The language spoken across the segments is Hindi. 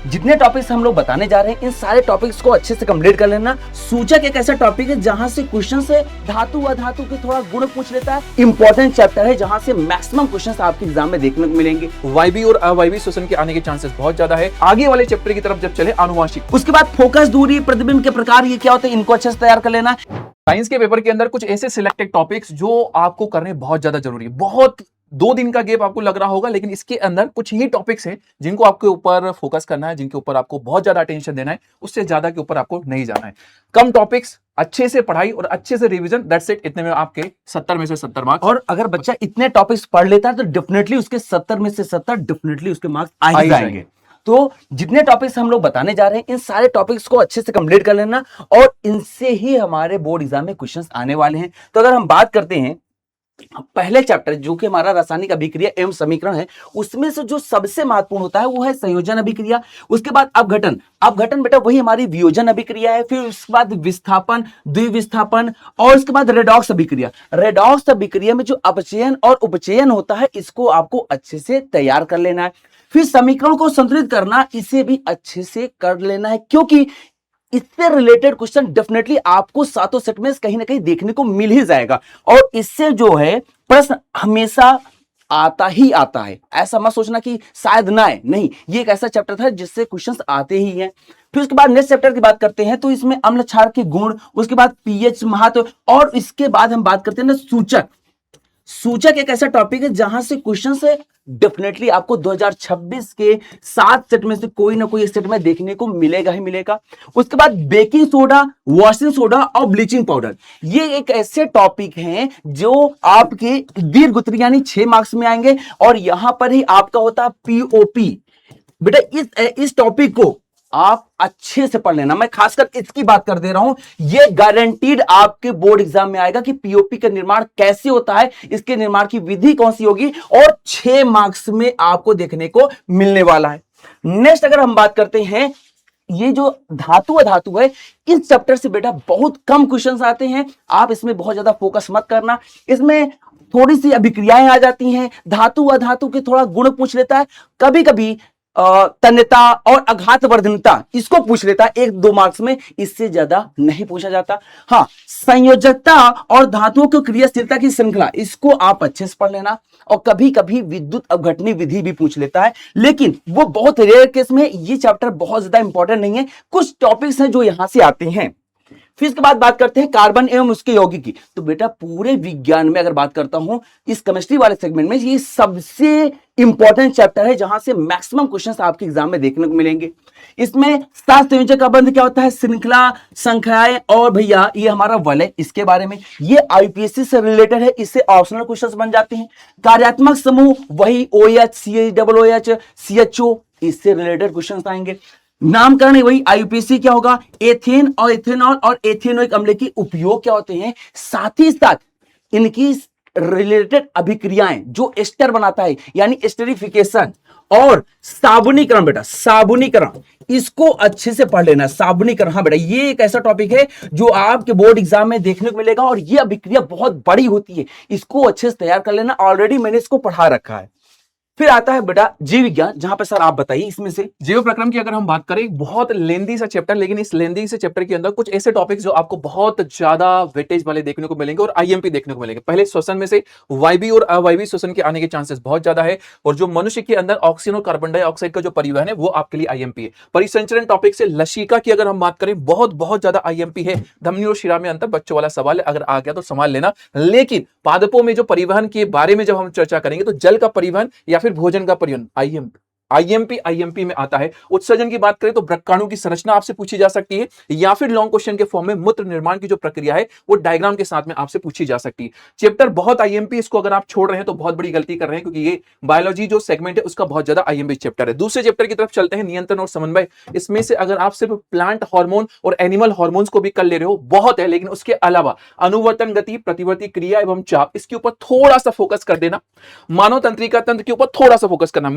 जितने टॉपिक्स हम लोग बताने जा रहे हैं इन सारे टॉपिक्स को अच्छे से कंप्लीट कर लेना। सूचक एक ऐसा टॉपिक है जहां से क्वेश्चन से धातु अधातु के थोड़ा गुण पूछ लेता है। इंपॉर्टेंट चैप्टर है जहां से मैक्सिमम क्वेश्चंस आपके एग्जाम में देखने को मिलेंगे। वायवीय और अवायवीय श्वसन के आने के चांसेस बहुत ज्यादा है। आगे वाले चैप्टर की तरफ जब चले आनुवांशिक, उसके बाद फोकस, दूरी, प्रतिबिंब के प्रकार, ये क्या होते हैं, इनको अच्छे से तैयार कर लेना। साइंस के पेपर के अंदर कुछ ऐसे सिलेक्टेड टॉपिक्स जो आपको करने बहुत ज्यादा जरूरी है। बहुत 2 दिन का गैप आपको लग रहा होगा, लेकिन इसके अंदर कुछ ही टॉपिक्स हैं जिनको आपके ऊपर फोकस करना है, जिनके ऊपर आपको बहुत ज्यादा अटेंशन देना है। उससे ज्यादा के ऊपर आपको नहीं जाना है। कम टॉपिक्स, अच्छे से पढ़ाई और अच्छे से रिवीजन, दैट्स इट। इतने में आपके 70 में से 70 मार्क्स। और अगर बच्चा इतने टॉपिक्स पढ़ लेता है तो डेफिनेटली उसके 70 में से 70 डेफिनेटली उसके मार्क्स आ ही जाएंगे। तो जितने टॉपिक्स हम लोग बताने जा रहे हैं इन सारे टॉपिक्स को अच्छे से कंप्लीट कर लेना और इनसे ही हमारे बोर्ड एग्जाम में क्वेश्चंस आने वाले हैं। तो अगर हम बात करते हैं पहले चैप्टर जो कि हमारा रासायनिक अभिक्रिया एवं समीकरण है, उसमें से जो सबसे महत्वपूर्ण होता है वो है संयोजन अभिक्रिया। उसके बाद अपघटन। अपघटन बेटा वही हमारी वियोजन अभिक्रिया है। फिर उसके बाद विस्थापन, द्विविस्थापन और उसके बाद रेडॉक्स अभिक्रिया। रेडॉक्स अभिक्रिया में जो अपचयन और उपचयन होता है इसको आपको अच्छे से तैयार कर लेना है। फिर समीकरण को संतुलित करना, इसे भी अच्छे से कर लेना है क्योंकि इससे रिलेटेड क्वेश्चन डेफिनेटली आपको सातों सेट में कहीं ना कहीं देखने को मिल ही जाएगा और इससे जो है प्रश्न हमेशा आता ही आता है। ऐसा मत सोचना कि शायद ना आए, नहीं, ये एक ऐसा चैप्टर था जिससे क्वेश्चंस आते ही हैं। फिर उसके बाद नेक्स्ट चैप्टर की बात करते हैं तो इसमें अम्ल क्षार के गुण, उसके बाद पीएच महत्व और इसके बाद हम बात करते हैं ना सूचक। सूचक एक ऐसा टॉपिक है जहां से क्वेश्चन से डेफिनेटली आपको 2026 के 7 सेट में से कोई ना कोई एक सेट में देखने को मिलेगा ही मिलेगा। उसके बाद बेकिंग सोडा, वॉशिंग सोडा और ब्लीचिंग पाउडर, ये एक ऐसे टॉपिक हैं जो आपके दीर्घ उत्तरी यानी 6 मार्क्स में आएंगे और यहां पर ही आपका होता है पीओपी। बेटा इस टॉपिक को आप अच्छे से पढ़ लेना। मैं खासकर इसकी बात कर दे रहा हूं, यह गारंटीड आपके बोर्ड एग्जाम में आएगा कि पीओपी का निर्माण कैसे होता है, इसके निर्माण की विधि कौन सी होगी और 6 मार्क्स में आपको देखने को मिलने वाला है। नेक्स्ट अगर हम बात करते हैं, ये जो धातु अधातु है इस चैप्टर से बेटा बहुत कम क्वेश्चंस आते हैं। आप इसमें बहुत ज्यादा फोकस मत करना। इसमें थोड़ी सी अभिक्रियाएं आ जाती हैं, धातु अधातु के थोड़ा गुण पूछ लेता है, कभी कभी तन्यता और आघात वर्धनता इसको पूछ लेता है 1-2 मार्क्स में, इससे ज्यादा नहीं पूछा जाता। हाँ, संयोजकता और धातुओं की क्रियाशीलता की श्रृंखला, इसको आप अच्छे से पढ़ लेना और कभी कभी विद्युत अपघटनी विधि भी पूछ लेता है, लेकिन वो बहुत रेयर केस में। ये चैप्टर बहुत ज्यादा इंपॉर्टेंट नहीं है। कुछ टॉपिक्स हैं जो यहां से आते हैं। फिर इसके बाद बात करते हैं कार्बन एवं उसके यौगिक की। तो बेटा पूरे विज्ञान में अगर बात करता हूं इस केमिस्ट्री वाले सेगमेंट में ये सबसे इंपॉर्टेंट चैप्टर है जहां से मैक्सिमम क्वेश्चंस आपके एग्जाम में देखने को मिलेंगे। इसमें सात संयोजक का बंध क्या होता है, श्रृंखला, संख्याएं और भैया ये हमारा वलय, इसके बारे में ये आईपीएससी से रिलेटेड है, इससे ऑप्शनल क्वेश्चंस बन जाते हैं। कार्यात्मक समूह वही OH, CH, CHO, इससे रिलेटेड क्वेश्चंस आएंगे। नामकरण वही आईयूपीएसी क्या होगा, एथेन और एथेनॉल और एथेनोइक अम्ल के उपयोग क्या होते हैं, साथ ही साथ इनकी रिलेटेड अभिक्रियाएं जो एस्टर बनाता है यानी एस्टरिफिकेशन और साबुनीकरण। बेटा साबुनीकरण इसको अच्छे से पढ़ लेना। साबुनीकरण, हाँ बेटा ये एक ऐसा टॉपिक है जो आपके बोर्ड एग्जाम में देखने को मिलेगा और ये अभिक्रिया बहुत बड़ी होती है, इसको अच्छे से तैयार कर लेना। ऑलरेडी मैंने इसको पढ़ा रखा है। फिर आता है बेटा जीव विज्ञान, जहां पर सर आप बताइए इसमें से। जीव प्रक्रम की अगर हम बात करें, बहुत लेंदी सा चैप्टर, लेकिन इस लेंदी से चैप्टर के अंदर कुछ ऐसे टॉपिक्स जो आपको बहुत ज्यादा वेटेज वाले देखने को मिलेंगे और आईएमपी देखने को मिलेंगे। पहले श्वसन में से वायवीय और अवायवीय श्वसन के आने के चांसेस बहुत ज्यादा है और जो मनुष्य के अंदर ऑक्सीजन और कार्बन डाइऑक्साइड का जो परिवहन है वो आपके लिए आईएमपी है। परिसंचरण टॉपिक से लसिका की अगर हम बात करें, बहुत ज्यादा आईएमपी है। धमनी और शिरा में अंतर, बच्चों वाला सवाल है, अगर आ गया तो संभाल लेना। लेकिन पादपों में जो परिवहन के बारे में जब हम चर्चा करेंगे तो जल का परिवहन या फिर भोजन का परिवहन आईएमपी में आता है। उत्सर्जन की बात करें तो वृक्काणु की संरचना आपसे पूछी जा सकती है या फिर लॉन्ग क्वेश्चन के फॉर्म में मूत्र निर्माण की जो प्रक्रिया है वो डायग्राम के साथ में आपसे पूछी जा सकती है। चैप्टर बहुत आईएमपी, इसको अगर आप छोड़ रहे हैं तो बहुत बड़ी गलती कर रहे हैं क्योंकि ये बायोलॉजी जो सेगमेंट है उसका बहुत ज्यादा आईएमपी चैप्टर है। दूसरे चैप्टर की तरफ चलते हैं, नियंत्रण और समन्वय। इसमें से अगर आप सिर्फ प्लांट हार्मोन और एनिमल हार्मोन्स को भी कर ले रहे हो बहुत है, लेकिन उसके अलावा अनुवर्तन गति, प्रतिवर्ती क्रिया एवं चाप, इसके ऊपर थोड़ा सा फोकस कर देना। मानव तंत्रिका तंत्र के ऊपर थोड़ा सा फोकस करना।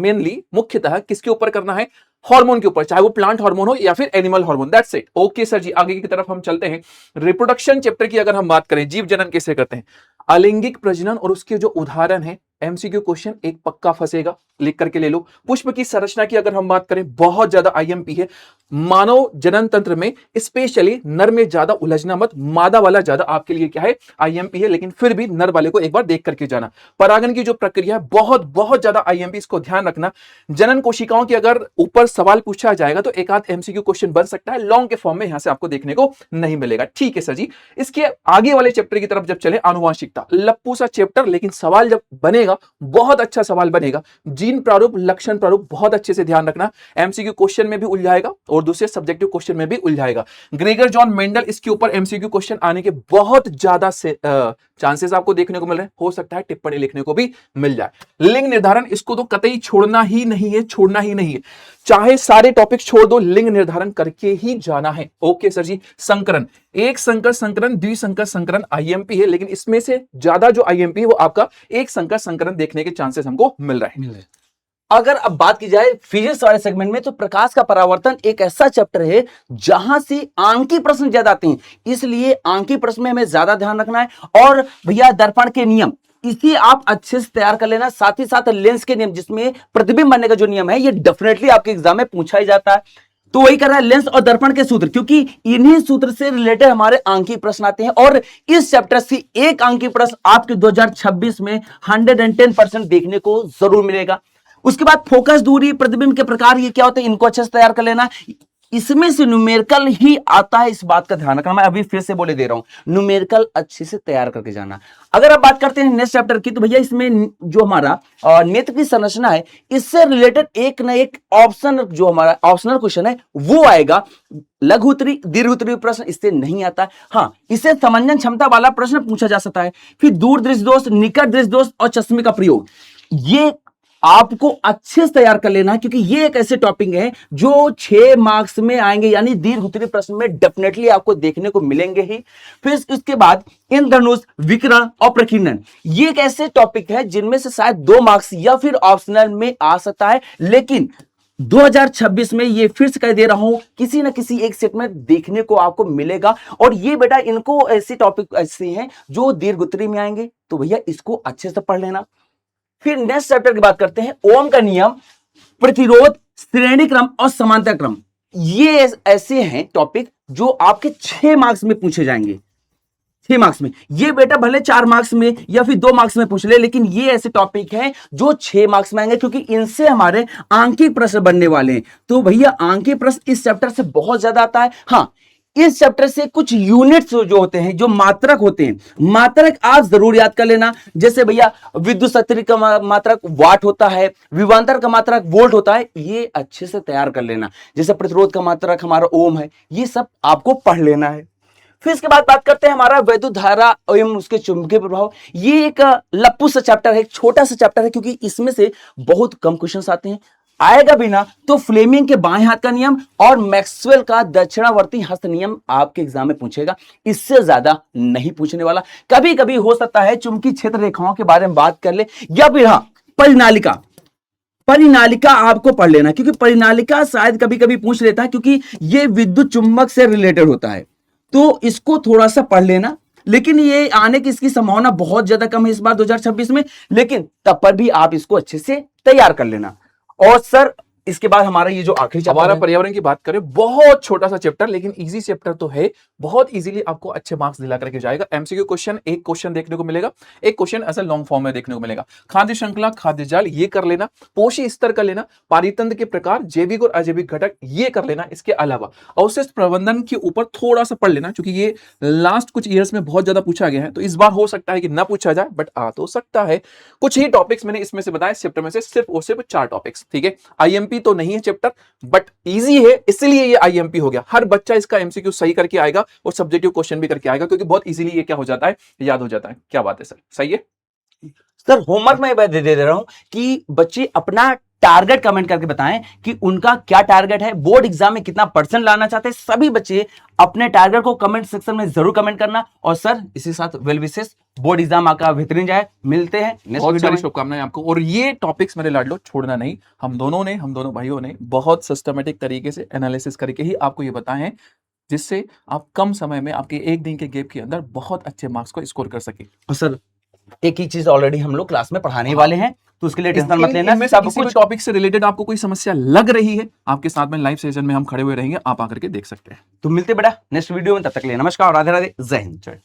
मेनली मुख्यतः किसके ऊपर करना है, हार्मोन के ऊपर, चाहे वो प्लांट हार्मोन हो या फिर animal hormone. That's it. Okay sir ji, आगे की तरफ हम चलते हैं। रिप्रोडक्शन चैप्टर की अगर हम बात करें, जीव जनन कैसे करते हैं, अलैंगिक प्रजनन और उसके जो उदाहरण है, एमसीक्यू क्वेश्चन एक पक्का फंसेगा, लिख करके ले लो। पुष्प की संरचना की अगर हम बात करें, बहुत ज्यादा आईएमपी है। मानव जनन तंत्र में स्पेशली नर में ज्यादा उलझना मत, मादा वाला ज्यादा आपके लिए क्या है, आईएमपी है, लेकिन फिर भी नर वाले को एक बार देख करके जाना। परागन की जो प्रक्रिया है बहुत बहुत ज्यादा आईएमपी, इसको ध्यान रखना। जनन कोशिकाओं की अगर ऊपर सवाल पूछा जाएगा तो एक आध एमसीक्यू क्वेश्चन बन सकता है, लॉन्ग के फॉर्म में यहां से आपको देखने को नहीं मिलेगा। ठीक है सर जी। इसके आगे वाले चैप्टर की तरफ जब चले, आनुवांशिकता, लप्पू सा चैप्टर, लेकिन सवाल जब बनेगा बहुत अच्छा सवाल बनेगा। जीन प्रारूप, लक्षण प्रारूप बहुत अच्छे से ध्यान रखना, एमसीक्यू क्वेश्चन में भी उलझाएगा और दूसरे सब्जेक्टिव क्वेश्चन में भी उलझाएगा। ग्रेगर जॉन मेंडल, इसके ऊपर एमसीक्यू क्वेश्चन आने के बहुत ज्यादा चांसेस आपको देखने को मिल रहे हैं, हो सकता है टिप्पणी लिखने को भी मिल जाए। लिंग निर्धारण, इसको तो कतई छोड़ना ही नहीं है, छोड़ना ही नहीं है, चाहे सारे टॉपिक छोड़ दो, लिंग निर्धारण करके ही जाना है। ओके सर जी। संकरण, एक संकर संकरण, द्विसंकर संकरण आईएमपी है, लेकिन इसमें से ज्यादा जो आईएमपी है वो आपका एक संकर संकरण देखने के चांसेस हमको मिल रहे हैं। अगर अब बात की जाए फिजिक्स वाले सेगमेंट में, तो प्रकाश का परावर्तन एक ऐसा चैप्टर है जहां से आंकी प्रश्न ज्यादा आते हैं, इसलिए आंकी प्रश्न में हमें ज्यादा ध्यान रखना है। और भैया दर्पण के नियम, इसी आप अच्छे से तैयार कर लेना, साथ ही साथ लेंस के नियम, जिसमें प्रतिबिंब बनने का जो नियम है, ये डेफिनेटली आपके एग्जाम में पूछा ही जाता है। तो वही कर रहा है लेंस और दर्पण के सूत्र, क्योंकि इन्हीं सूत्र से रिलेटेड हमारे आंकी प्रश्न आते हैं। और इस चैप्टर से एक आंकी प्रश्न आपके 2026 में 110% देखने को जरूर मिलेगा। उसके बाद फोकस, दूरी, प्रतिबिंब के प्रकार, ये क्या होते हैं, इनको अच्छे से तैयार कर लेना। इसमें से न्यूमेरिकल ही आता है, इस बात का ध्यान रखना। मैं अभी फिर से बोले दे रहा हूं, न्यूमेरिकल अच्छे से तैयार करके जाना। अगर आप बात करते हैं नेक्स्ट चैप्टर की, तो भैया इसमें जो हमारा नेत्र की संरचना है, इससे रिलेटेड एक ना एक ऑप्शन, जो हमारा ऑप्शनल क्वेश्चन है वो आएगा। लघु उत्तरी, दीर्घ उत्तरी प्रश्न इससे नहीं आता है। हाँ, इससे समंजन क्षमता वाला प्रश्न पूछा जा सकता है। फिर दूर दृष्टि दोष, निकट दृष्टि दोष और चश्मे का प्रयोग, ये आपको अच्छे से तैयार कर लेना है, क्योंकि ये एक ऐसे टॉपिक है जो 6 मार्क्स में आएंगे, यानी दीर्घ उत्तरीय प्रश्न में डेफिनेटली आपको देखने को मिलेंगे ही। फिर इसके बाद इंद्रधनुष, विकिरण और प्रकीर्णन, ये एक ऐसे टॉपिक है जिनमें से शायद 2 मार्क्स या फिर ऑप्शनल में आ सकता है, लेकिन 2026 में ये फिर से कह दे रहा हूं, किसी ना किसी एक सेट में देखने को आपको मिलेगा। और ये बेटा, इनको ऐसे टॉपिक ऐसे हैं जो दीर्घ उत्तरीय में आएंगे, तो भैया इसको अच्छे से पढ़ लेना। फिर नेक्स्ट चैप्टर की बात करते हैं, ओम का नियम, प्रतिरोध, श्रेणी क्रम और समांतर क्रम। ये ऐसे हैं टॉपिक जो आपके 6 मार्क्स में पूछे जाएंगे। 6 मार्क्स में, ये बेटा भले 4 मार्क्स में या फिर 2 मार्क्स में पूछ ले, लेकिन ये ऐसे टॉपिक हैं जो 6 मार्क्स में आएंगे, क्योंकि इनसे हमारे आंकिक प्रश्न बनने वाले हैं। तो भैया आंकिक प्रश्न इस चैप्टर से बहुत ज्यादा आता है। हाँ, इस चैप्टर से कुछ यूनिट्स जो होते हैं, जो मात्रक होते हैं, मात्रक आप जरूर याद कर लेना। जैसे भैया विद्युत शक्ति का मात्रक वाट होता है, विभवांतर का मात्रक वोल्ट होता है, ये अच्छे से तैयार कर लेना। जैसे प्रतिरोध का मात्रक हमारा ओम है, ये सब आपको पढ़ लेना है। फिर इसके बाद बात करते हैं हमारा वैद्युत धारा एवं उसके चुंबकीय प्रभाव। ये एक लप्पू सा चैप्टर है, एक छोटा सा चैप्टर है, क्योंकि इसमें से बहुत कम क्वेश्चंस आते हैं। आएगा भी ना तो फ्लेमिंग के बाएं हाथ का नियम और मैक्सवेल का दक्षिणावर्ती हस्त नियम आपके एग्जाम में पूछेगा, इससे ज्यादा नहीं पूछने वाला। कभी कभी हो सकता है चुंबकीय क्षेत्र रेखाओं के बारे में बात कर ले, या फिर हाँ परिनालिका, परिनालिका आपको पढ़ लेना, क्योंकि परिनालिका शायद कभी कभी पूछ लेता है, क्योंकि ये विद्युत चुंबक से रिलेटेड होता है, तो इसको थोड़ा सा पढ़ लेना। लेकिन ये आने की इसकी संभावना बहुत ज्यादा कम है इस बार 2026 में, लेकिन तब पर भी आप इसको अच्छे से तैयार कर लेना। और सर इसके बाद हमारा ये जो आखिरी चैप्टर हमारा पर्यावरण की बात करें, बहुत छोटा सा चैप्टर, लेकिन इजी चैप्टर तो है, बहुत इजीली आपको अच्छे मार्क्स दिला करके जाएगा। एमसीक्यू क्वेश्चन, एक क्वेश्चन देखने को मिलेगा, एक क्वेश्चन ऐसा लॉन्ग फॉर्म में देखने को मिलेगा। खाद्य श्रृंखला, खाद्य जाल, ये कर लेना। पोषी स्तर कर लेना। पारितंत्र के प्रकार, जैविक और अजैविक घटक, ये कर लेना। इसके अलावा अवशिष्ट प्रबंधन के ऊपर थोड़ा सा पढ़ लेना, क्योंकि ये लास्ट कुछ ईयर्स में बहुत ज्यादा पूछा गया है, तो इस बार हो सकता है कि ना पूछा जाए, बट आ तो सकता है। कुछ ही टॉपिक्स मैंने इसमें से बताया, चैप्टर में से सिर्फ और सिर्फ 4 टॉपिक्स, ठीक है। आईएमपी तो नहीं है चैप्टर, बट इजी है, इसलिए ये आईएमपी हो गया। हर बच्चा इसका एमसीक्यू सही करके आएगा और सब्जेक्टिव क्वेश्चन भी करके आएगा, क्योंकि बहुत इजीली ये क्या हो जाता है, याद हो जाता है। क्या बात है सर, सही है सर? होमवर्क में दे रहा हूं कि बच्चे अपना टारगेट कमेंट करके बताएं कि उनका क्या टारगेट है, बोर्ड एग्जाम में कितना परसेंट लाना चाहते हैं। सभी बच्चे अपने टारगेट को कमेंट सेक्शन में जरूर कमेंट करना। और सर इसी साथ वेल विशेस, बोर्ड एग्जाम आपका बेहतरीन जाए। मिलते हैं नेक्स्ट बहुत वीडियो सारी में। शुभकामनाएं आपको। और ये टॉपिक्स मेरे लाडलो छोड़ना नहीं, हम दोनों भाइयों ने बहुत सिस्टमेटिक तरीके से एनालिसिस करके ही आपको ये बताए हैं, जिससे आप कम समय में, आपके एक दिन के गैप के अंदर बहुत अच्छे मार्क्स को स्कोर कर सके। और सर एक ही चीज ऑलरेडी हम लोग क्लास में पढ़ाने ही वाले हैं, तो उसके लिए टेंशन मत लेना। इनमें से सब किसी भी कुछ टॉपिक से रिलेटेड आपको कोई समस्या लग रही है, आपके साथ में लाइव सेशन में हम खड़े हुए रहेंगे, आप आकर के देख सकते हैं। तो मिलते बेटा नेक्स्ट वीडियो में, तब तक के लिए नमस्कार, राधे राधे, जय हिंद।